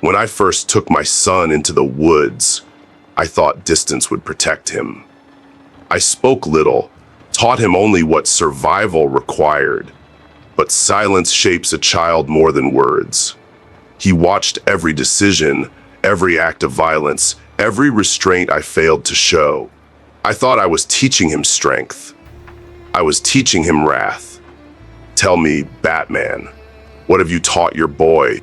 When I first took my son into the woods, I thought distance would protect him. I spoke little, taught him only what survival required. But silence shapes a child more than words. He watched every decision, every act of violence, every restraint I failed to show. I thought I was teaching him strength. I was teaching him wrath. Tell me, Batman, what have you taught your boy?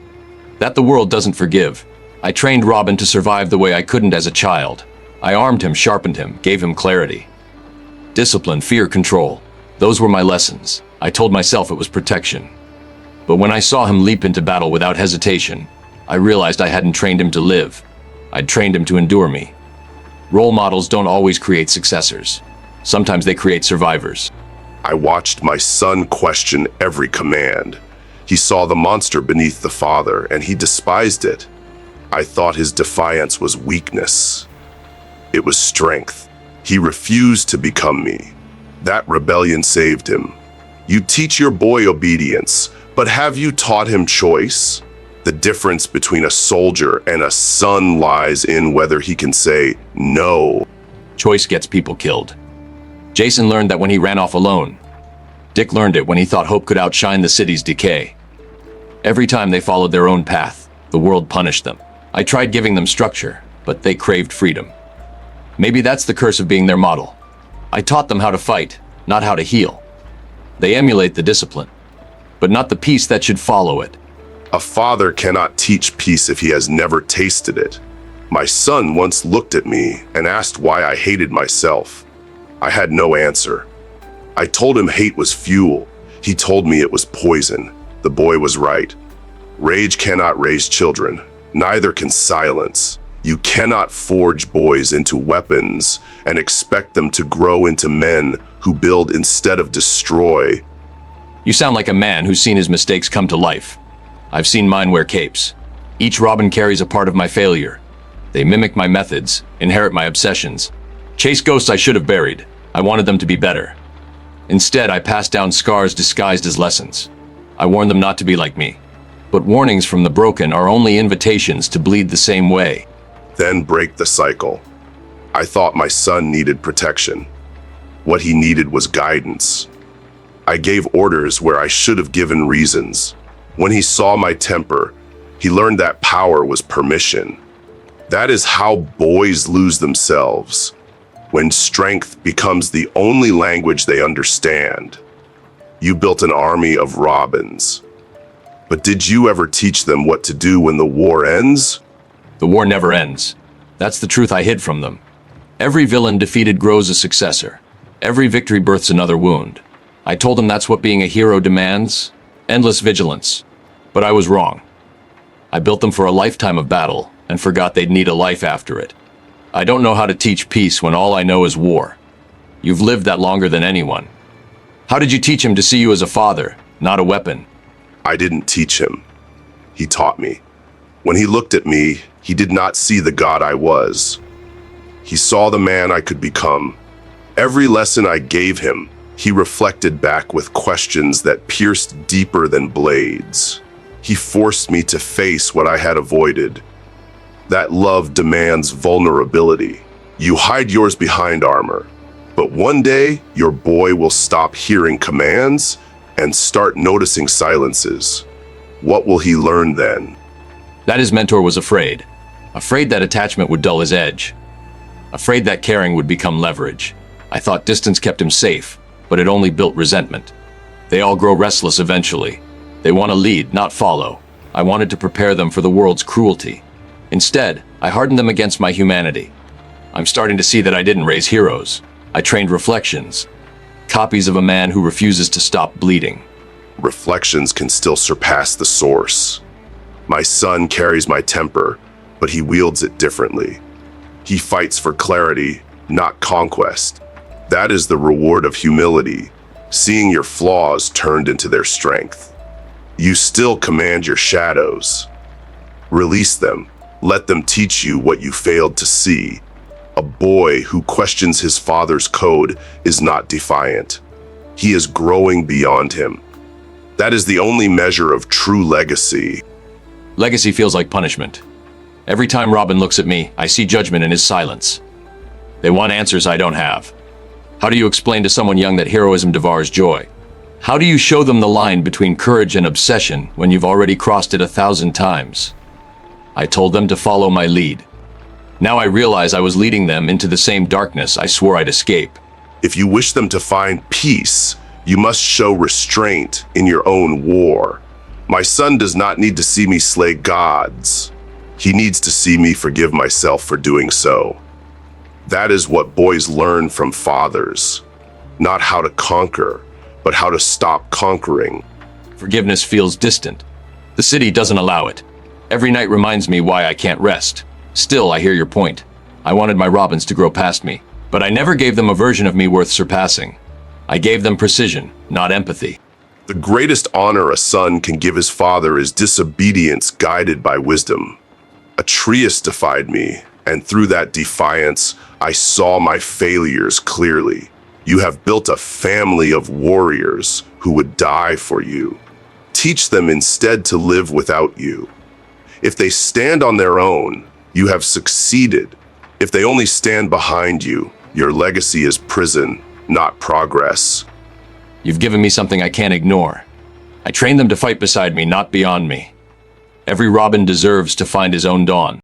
That the world doesn't forgive. I trained Robin to survive the way I couldn't as a child. I armed him, sharpened him, gave him clarity. Discipline, fear, control. Those were my lessons. I told myself it was protection. But when I saw him leap into battle without hesitation, I realized I hadn't trained him to live. I'd trained him to endure me. Role models don't always create successors. Sometimes they create survivors. I watched my son question every command. He saw the monster beneath the father, and he despised it. I thought his defiance was weakness. It was strength. He refused to become me. That rebellion saved him. You teach your boy obedience, but have you taught him choice? The difference between a soldier and a son lies in whether he can say no. Choice gets people killed. Jason learned that when he ran off alone. Dick learned it when he thought hope could outshine the city's decay. Every time they followed their own path, the world punished them. I tried giving them structure, but they craved freedom. Maybe that's the curse of being their model. I taught them how to fight, not how to heal. They emulate the discipline, but not the peace that should follow it. A father cannot teach peace if he has never tasted it. My son once looked at me and asked why I hated myself. I had no answer. I told him hate was fuel. He told me it was poison. The boy was right. Rage cannot raise children. Neither can silence. You cannot forge boys into weapons and expect them to grow into men who build instead of destroy. You sound like a man who's seen his mistakes come to life. I've seen mine wear capes. Each Robin carries a part of my failure. They mimic my methods, inherit my obsessions, chase ghosts I should have buried. I wanted them to be better. Instead, I passed down scars disguised as lessons. I warned them not to be like me. But warnings from the broken are only invitations to bleed the same way. Then break the cycle. I thought my son needed protection. What he needed was guidance. I gave orders where I should have given reasons. When he saw my temper, he learned that power was permission. That is how boys lose themselves, when strength becomes the only language they understand. You built an army of Robins. But did you ever teach them what to do when the war ends? The war never ends. That's the truth I hid from them. Every villain defeated grows a successor. Every victory births another wound. I told them that's what being a hero demands. Endless vigilance. But I was wrong. I built them for a lifetime of battle and forgot they'd need a life after it. I don't know how to teach peace when all I know is war. You've lived that longer than anyone. How did you teach him to see you as a father, not a weapon? I didn't teach him. He taught me. When he looked at me, he did not see the God I was. He saw the man I could become. Every lesson I gave him, he reflected back with questions that pierced deeper than blades. He forced me to face what I had avoided. That love demands vulnerability. You hide yours behind armor, but one day your boy will stop hearing commands and start noticing silences. What will he learn then? That his mentor was afraid. Afraid that attachment would dull his edge. Afraid that caring would become leverage. I thought distance kept him safe, but it only built resentment. They all grow restless eventually. They want to lead, not follow. I wanted to prepare them for the world's cruelty. Instead, I hardened them against my humanity. I'm starting to see that I didn't raise heroes. I trained reflections. Copies of a man who refuses to stop bleeding. Reflections can still surpass the source. My son carries my temper, but he wields it differently. He fights for clarity, not conquest. That is the reward of humility, seeing your flaws turned into their strength. You still command your shadows. Release them. Let them teach you what you failed to see. A boy who questions his father's code is not defiant. He is growing beyond him. That is the only measure of true legacy. Legacy feels like punishment. Every time Robin looks at me, I see judgment in his silence. They want answers I don't have. How do you explain to someone young that heroism devours joy? How do you show them the line between courage and obsession when you've already crossed it 1,000 times? I told them to follow my lead. Now I realize I was leading them into the same darkness I swore I'd escape. If you wish them to find peace, you must show restraint in your own war. My son does not need to see me slay gods. He needs to see me forgive myself for doing so. That is what boys learn from fathers. Not how to conquer, but how to stop conquering. Forgiveness feels distant. The city doesn't allow it. Every night reminds me why I can't rest. Still, I hear your point. I wanted my Robins to grow past me, but I never gave them a version of me worth surpassing. I gave them precision, not empathy. The greatest honor a son can give his father is disobedience guided by wisdom. Atreus defied me, and through that defiance, I saw my failures clearly. You have built a family of warriors who would die for you. Teach them instead to live without you. If they stand on their own, you have succeeded. If they only stand behind you, your legacy is prison, not progress. You've given me something I can't ignore. I trained them to fight beside me, not beyond me. Every Robin deserves to find his own dawn.